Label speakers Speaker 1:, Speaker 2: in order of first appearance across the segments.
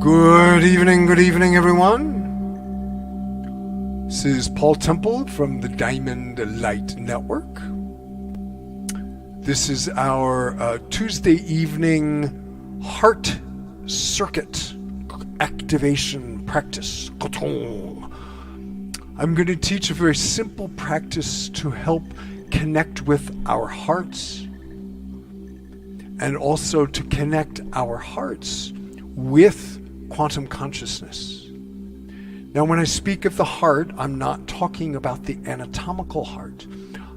Speaker 1: Good evening, everyone. This is Paul Temple from the Diamond Light Network. This is our Tuesday evening heart circuit activation practice. I'm going to teach a very simple practice to help connect with our hearts and also to connect our hearts with quantum consciousness. Now, when I speak of the heart, I'm not talking about the anatomical heart.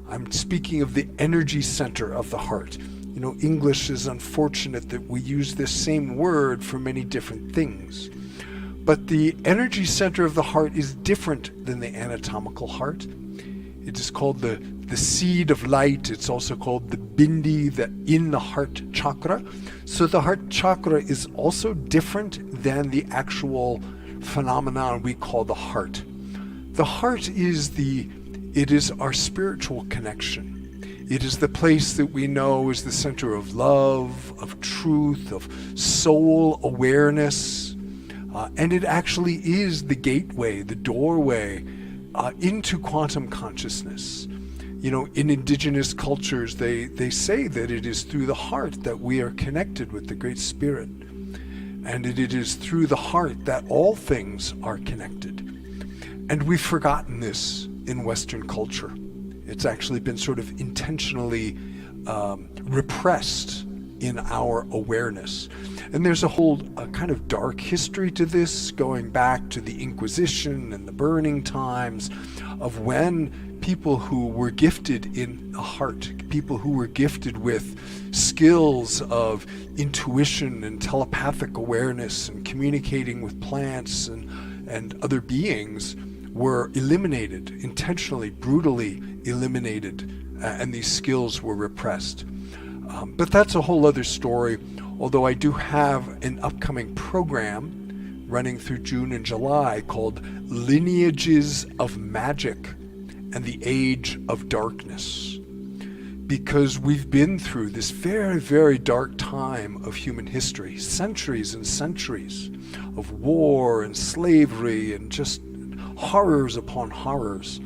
Speaker 1: I'm speaking of the energy center of the heart. You know, English is unfortunate that we use this same word for many different things. But the energy center of the heart is different than the anatomical heart. It is called the seed of light. It's also called the bindi, in the heart chakra. So the heart chakra is also different than the actual phenomenon we call the heart. The heart is our spiritual connection. It is the place that we know is the center of love, of truth, of soul awareness. And it actually is the gateway, the doorway into quantum consciousness. You know, in indigenous cultures, they say that it is through the heart that we are connected with the Great Spirit. And it is through the heart that all things are connected. And we've forgotten this in Western culture. It's actually been sort of intentionally repressed in our awareness. And there's a whole kind of dark history to this, going back to the Inquisition and the burning times of when people who were gifted in a heart, people who were gifted with skills of intuition and telepathic awareness and communicating with plants and other beings, were eliminated, intentionally, brutally eliminated, and these skills were repressed. But that's a whole other story, although I do have an upcoming program running through June and July called Lineages of Magic and the Age of Darkness. Because we've been through this very, very dark time of human history, centuries and centuries of war and slavery and just horrors upon horrors,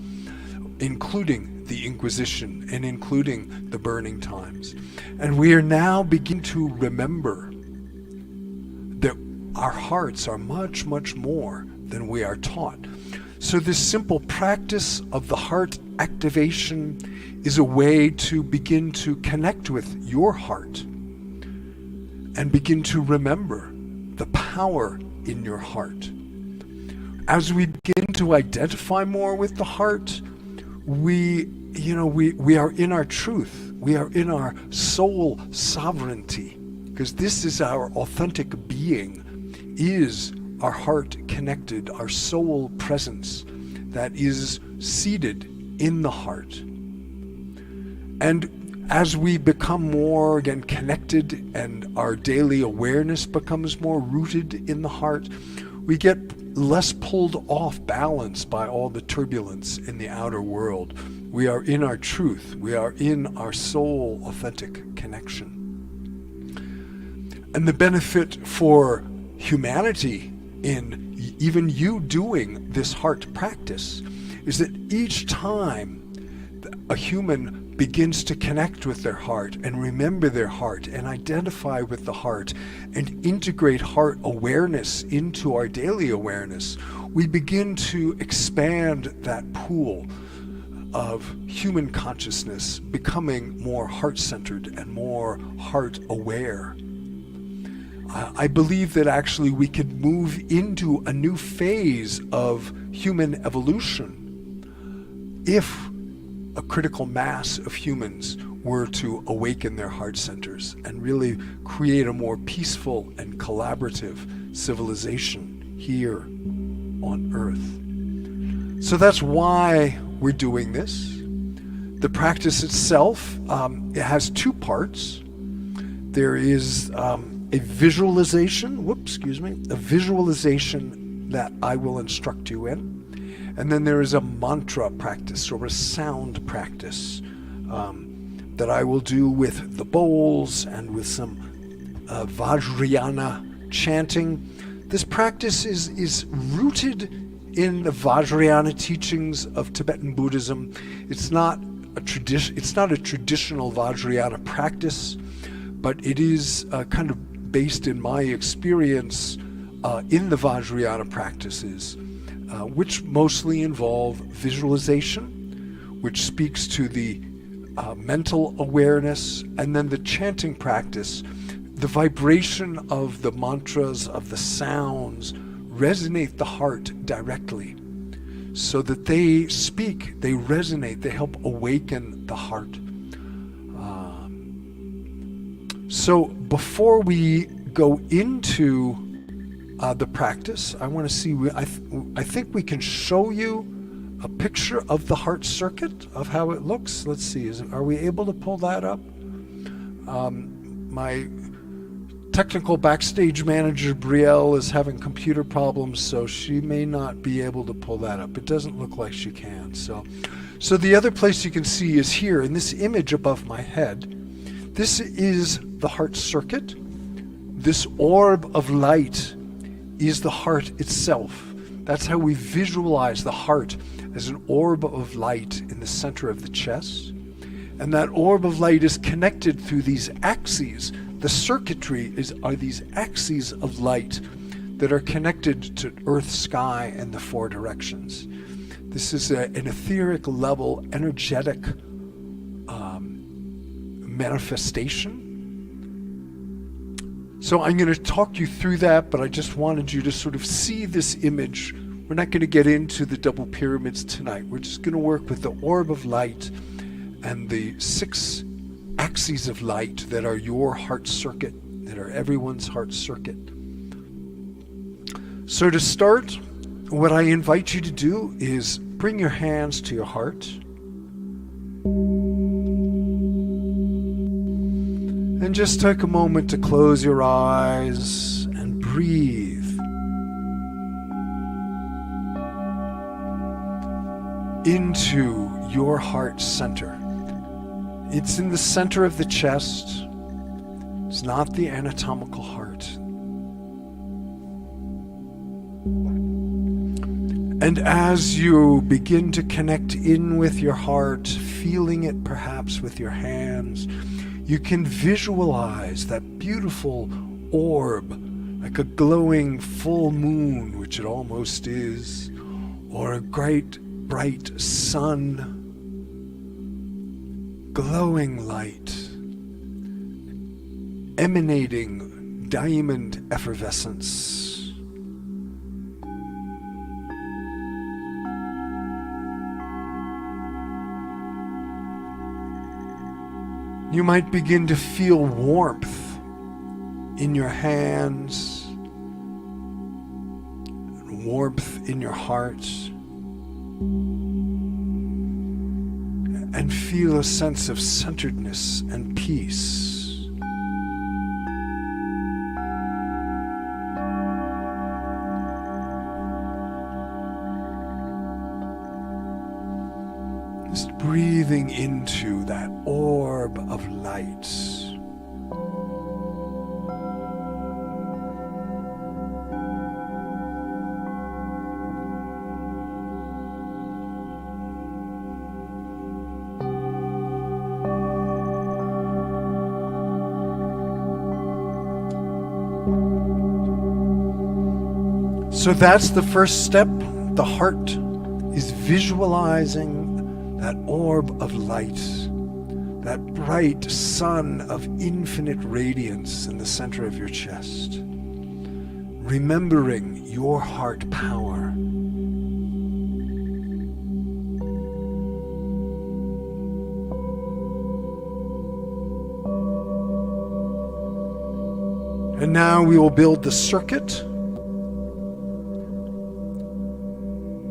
Speaker 1: including the Inquisition and including the burning times. And we are now beginning to remember that our hearts are much, much more than we are taught. So this simple practice of the heart activation is a way to begin to connect with your heart and begin to remember the power in your heart. As we begin to identify more with the heart, we are in our truth. We are in our soul sovereignty, because this is our authentic being, is our heart connected, our soul presence that is seated in the heart. And as we become more again connected and our daily awareness becomes more rooted in the heart, we get less pulled off balance by all the turbulence in the outer world. We are in our truth. We are in our soul authentic connection. And the benefit for humanity in even you doing this heart practice is that each time a human begins to connect with their heart and remember their heart and identify with the heart and integrate heart awareness into our daily awareness, we begin to expand that pool of human consciousness, becoming more heart-centered and more heart-aware. I believe that actually we could move into a new phase of human evolution if a critical mass of humans were to awaken their heart centers and really create a more peaceful and collaborative civilization here on Earth. So that's why we're doing this. The practice itself, it has two parts. There is a visualization that I will instruct you in. And then there is a mantra practice or a sound practice that I will do with the bowls and with some Vajrayana chanting This practice is rooted in the Vajrayana teachings of Tibetan Buddhism. It's not a traditional Vajrayana practice, but it is kind of based in my experience in the Vajrayana practices, which mostly involve visualization, which speaks to the mental awareness, and then the chanting practice. The vibration of the mantras, of the sounds, resonate the heart directly, so that they speak, they resonate, they help awaken the heart. So before we go into the practice, I want to see, I think we can show you a picture of the heart circuit, of how it looks. Let's see, are we able to pull that up? My technical backstage manager, Brielle, is having computer problems, so she may not be able to pull that up. It doesn't look like she can. So the other place you can see is here, in this image above my head. This is the heart circuit. This orb of light is the heart itself. That's how we visualize the heart, as an orb of light in the center of the chest. And that orb of light is connected through these axes. The circuitry are these axes of light that are connected to earth, sky, and the four directions. This is an etheric level, energetic manifestation. So I'm going to talk you through that, but I just wanted you to sort of see this image. We're not going to get into the double pyramids tonight. We're just going to work with the orb of light and the 6 axes of light that are your heart circuit, that are everyone's heart circuit. So to start, what I invite you to do is bring your hands to your heart and just take a moment to close your eyes and breathe. Into your heart center. It's in the center of the chest. It's not the anatomical heart. And as you begin to connect in with your heart, feeling it perhaps with your hands, you can visualize that beautiful orb, like a glowing full moon, which it almost is, or a great bright sun, glowing light, emanating diamond effervescence. You might begin to feel warmth in your hands, and warmth in your heart, and feel a sense of centeredness and peace. Just breathing into that orb of light. So that's the first step. The heart is visualizing that orb of light, that bright sun of infinite radiance in the center of your chest, remembering your heart power. And now we will build the circuit.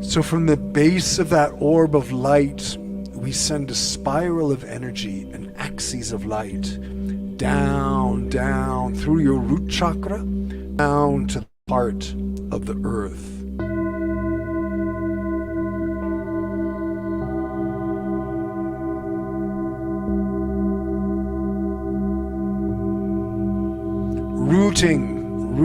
Speaker 1: So from the base of that orb of light, we send a spiral of energy and axes of light down, down through your root chakra, down to the heart of the earth. Rooting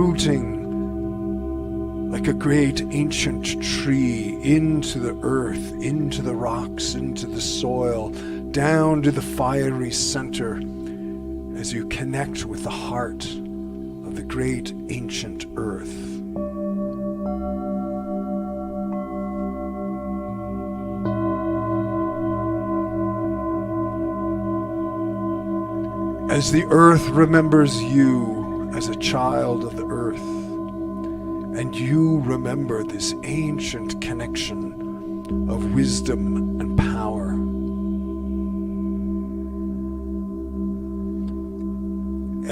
Speaker 1: like a great ancient tree, into the earth, into the rocks, into the soil, down to the fiery center, as you connect with the heart of the great ancient earth. As the earth remembers you as a child of the earth, and you remember this ancient connection of wisdom and power.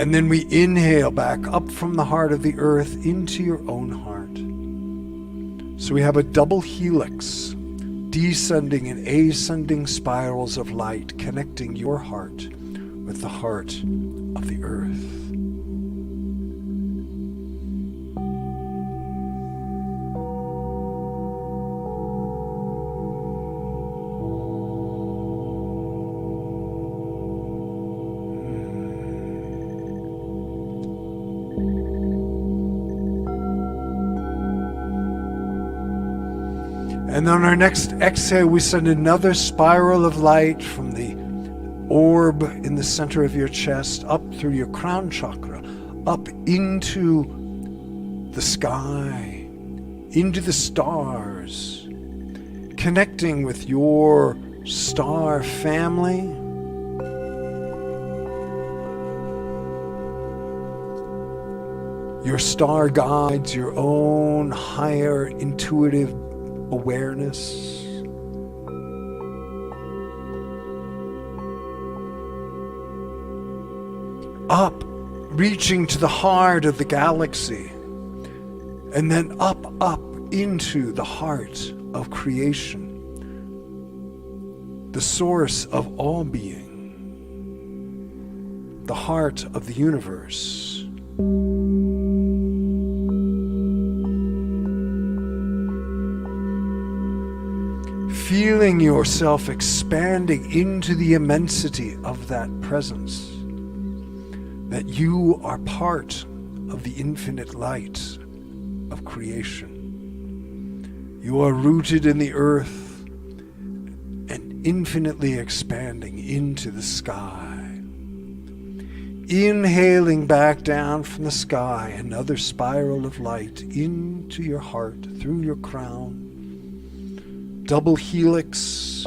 Speaker 1: And then we inhale back up from the heart of the earth into your own heart. So we have a double helix, descending and ascending spirals of light, connecting your heart with the heart of the earth. And on our next exhale, we send another spiral of light from the orb in the center of your chest up through your crown chakra, up into the sky, into the stars, connecting with your star family. Your star guides, your own higher intuitive awareness. Up, reaching to the heart of the galaxy, and then up into the heart of creation, the source of all being, the heart of the universe. Feeling yourself expanding into the immensity of that presence, that you are part of the infinite light of creation. You are rooted in the earth and infinitely expanding into the sky. Inhaling back down from the sky, another spiral of light into your heart, through your crown. Double helix.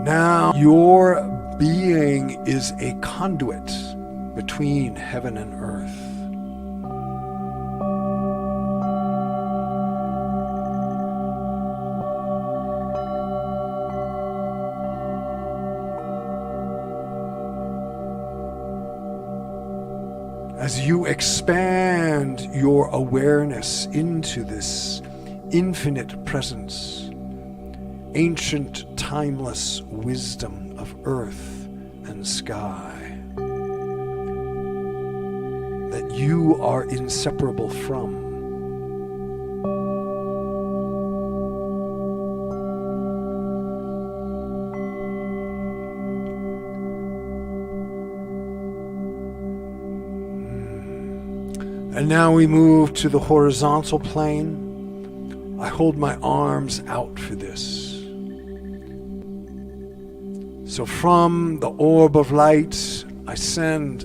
Speaker 1: Now your being is a conduit between heaven and earth. As you expand your awareness into this infinite presence, ancient, timeless wisdom of earth and sky, that you are inseparable from. And now we move to the horizontal plane. I hold my arms out for this. So from the orb of light, I send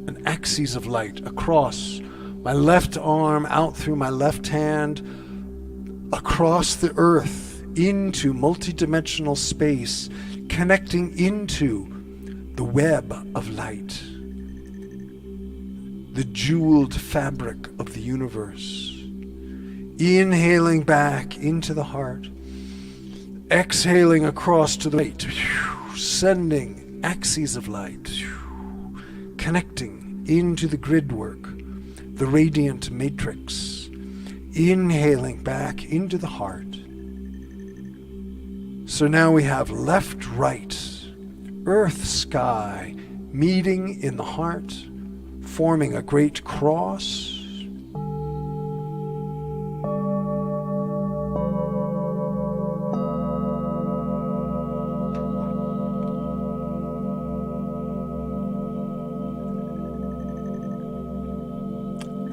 Speaker 1: an axis of light across my left arm, out through my left hand, across the earth, into multidimensional space, connecting into the web of light, the jeweled fabric of the universe. Inhaling back into the heart, exhaling across to the right, sending axes of light, connecting into the grid work, the radiant matrix. Inhaling back into the heart. So now we have left, right, earth, sky, meeting in the heart, forming a great cross.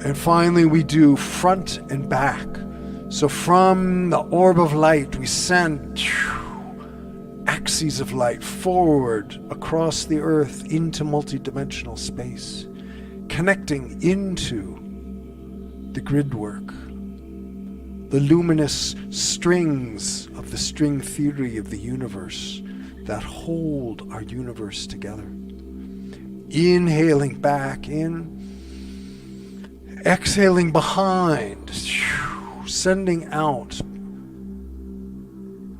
Speaker 1: And finally, we do front and back. So from the orb of light, we send axes of light forward across the earth into multidimensional space, connecting into the grid work, the luminous strings of the string theory of the universe that hold our universe together. Inhaling back in, exhaling behind, sending out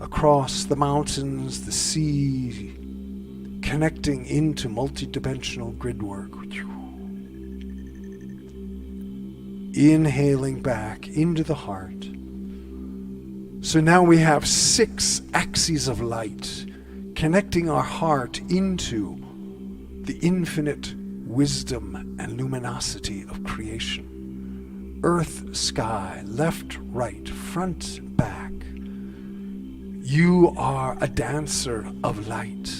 Speaker 1: across the mountains, the sea, connecting into multidimensional grid work. Inhaling back into the heart. So now we have 6 axes of light connecting our heart into the infinite wisdom and luminosity of creation. Earth, sky, left, right, front, back. You are a dancer of light.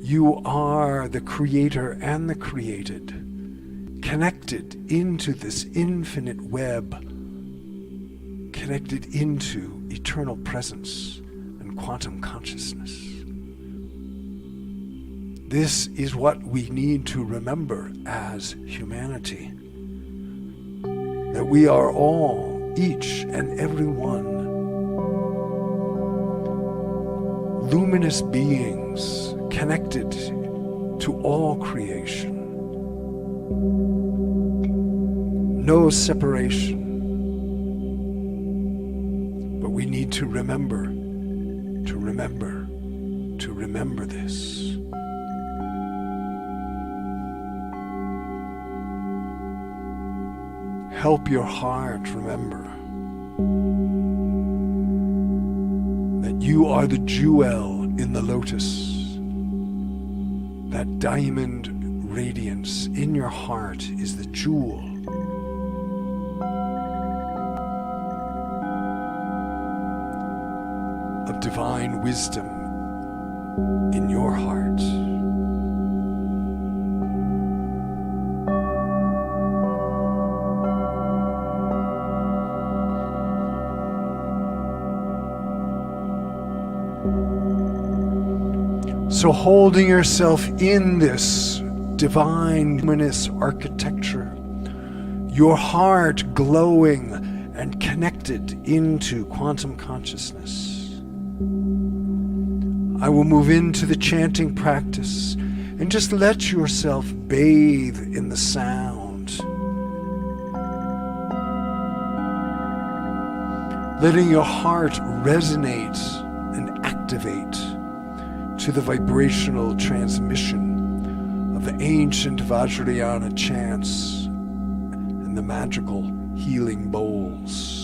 Speaker 1: You are the creator and the created, connected into this infinite web, connected into eternal presence and quantum consciousness. This is what we need to remember as humanity, that we are all, each and every one, luminous beings connected to all creation. No separation. But we need to remember this. Help your heart remember that you are the jewel in the lotus. That diamond radiance in your heart is the jewel. Of divine wisdom in your heart. So holding yourself in this divine luminous architecture, your heart glowing and connected into quantum consciousness. I will move into the chanting practice and just let yourself bathe in the sound. Letting your heart resonate and activate to the vibrational transmission of the ancient Vajrayana chants and the magical healing bowls.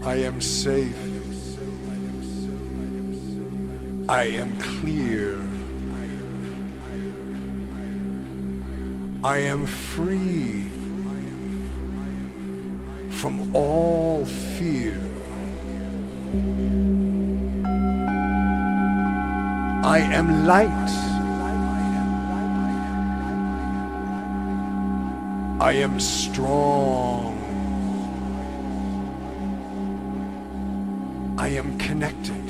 Speaker 1: I am safe. I am clear. I am free from all fear. I am light. I am strong. I am connected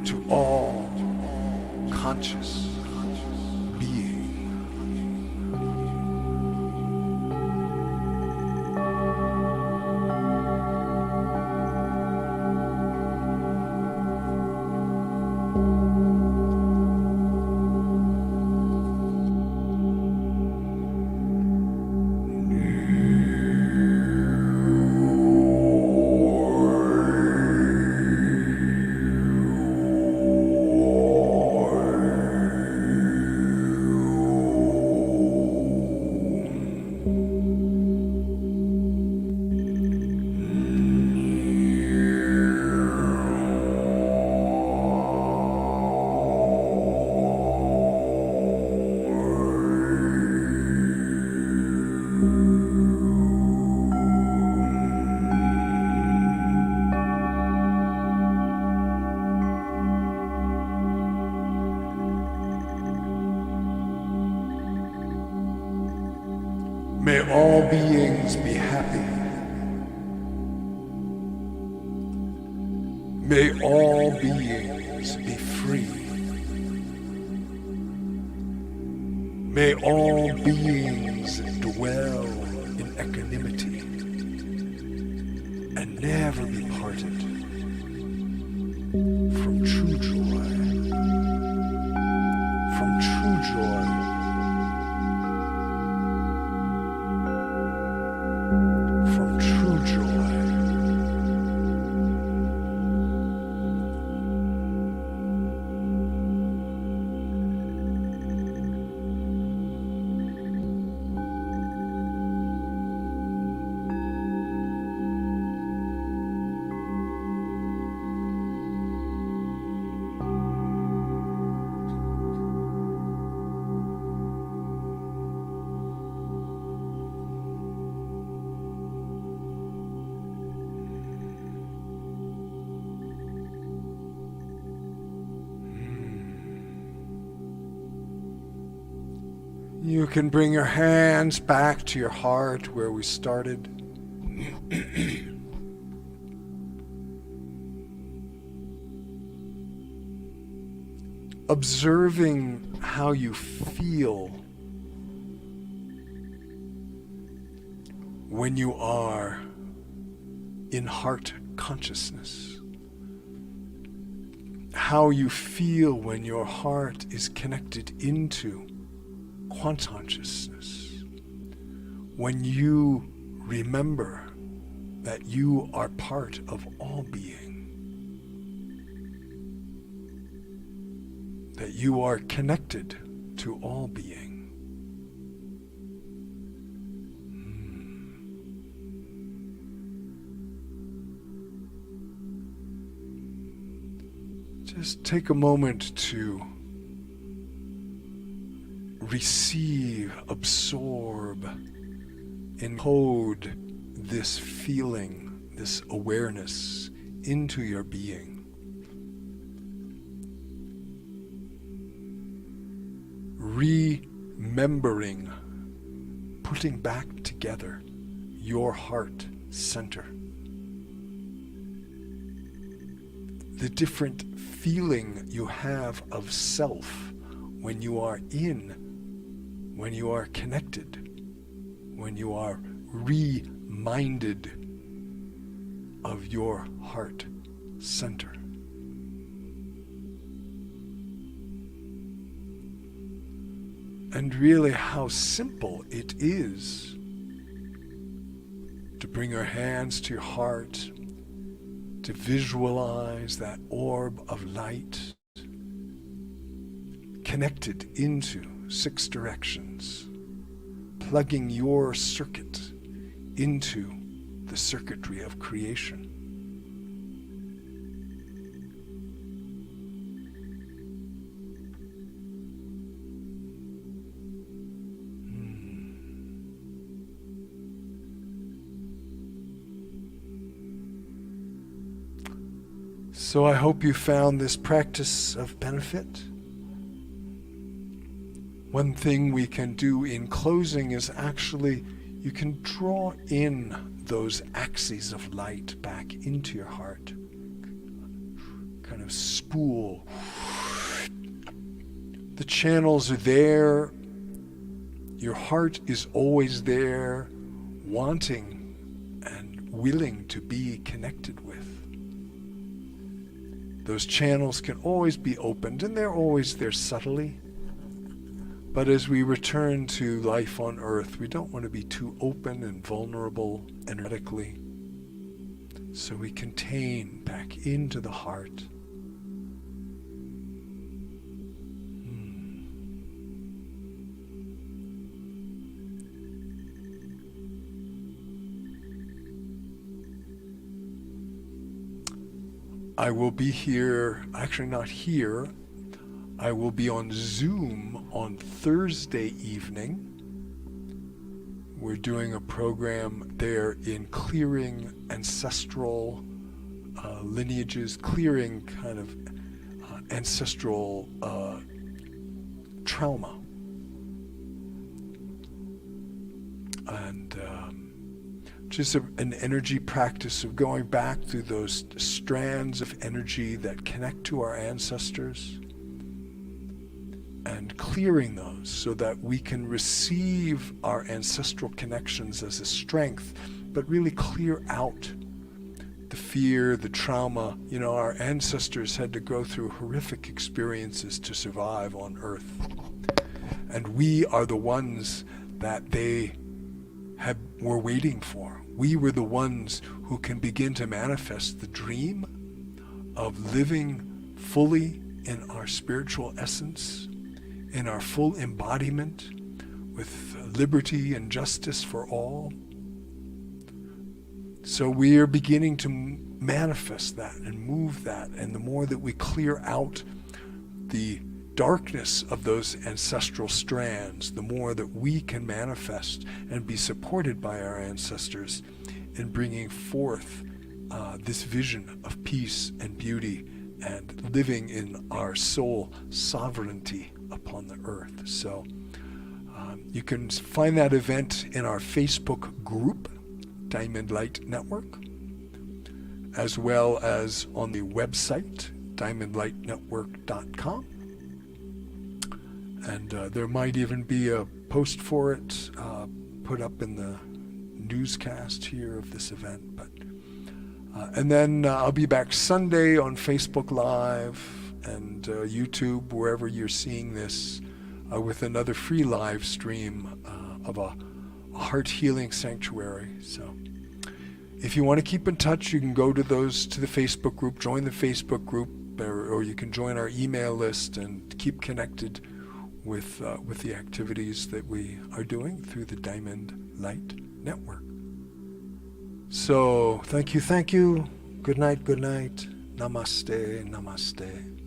Speaker 1: to all conscious being. May all beings be happy. May all beings be free. May all beings dwell in equanimity and never be parted from true joy. From true joy. From true joy. You can bring your hands back to your heart where we started. Observing how you feel when you are in heart consciousness. How you feel when your heart is connected into quantum consciousness. When you remember that you are part of all being. That you are connected to all being. Just take a moment to receive, absorb, encode this feeling, this awareness into your being. Remembering, putting back together your heart center. The different feeling you have of self when you are connected, when you are reminded of your heart center. And really how simple it is to bring your hands to your heart, to visualize that orb of light connected into 6 directions, plugging your circuit into the circuitry of creation. So I hope you found this practice of benefit. One thing we can do in closing is actually you can draw in those axes of light back into your heart. Kind of spool. The channels are there. Your heart is always there, wanting and willing to be connected with. Those channels can always be opened, and they're always there subtly. But as we return to life on earth, we don't want to be too open and vulnerable energetically. So we contain back into the heart. I will be here, actually not here, I will be on Zoom on Thursday evening. We're doing a program there in clearing ancestral lineages, clearing kind of ancestral trauma. And just an energy practice of going back through those strands of energy that connect to our ancestors and clearing those so that we can receive our ancestral connections as a strength, but really clear out the fear, the trauma. You know, our ancestors had to go through horrific experiences to survive on Earth. And we are the ones that they were waiting for. We were the ones who can begin to manifest the dream of living fully in our spiritual essence, in our full embodiment, with liberty and justice for all. So we are beginning to manifest that and move that, and the more that we clear out the darkness of those ancestral strands, the more that we can manifest and be supported by our ancestors in bringing forth this vision of peace and beauty and living in our soul sovereignty upon the earth. So You can find that event in our Facebook group, Diamond Light Network, as well as on the website, diamondlightnetwork.com. And there might even be a post for it put up in the newscast here of this event. And then I'll be back Sunday on Facebook Live and YouTube, wherever you're seeing this, with another free live stream of a heart healing sanctuary. So if you want to keep in touch, you can go to the Facebook group, join the Facebook group, or you can join our email list and keep connected with the activities that we are doing through the Diamond Light Network. So thank you. Good night. Namaste.